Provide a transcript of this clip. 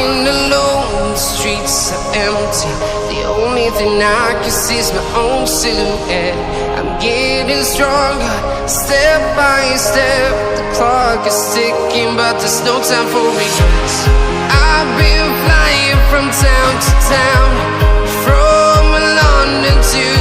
Walking alone, the streets are empty. The only thing I can see is my own silhouette. I'm getting stronger, step by step. The clock is ticking, but there's no time for regrets. I've been flying from town to town, from London to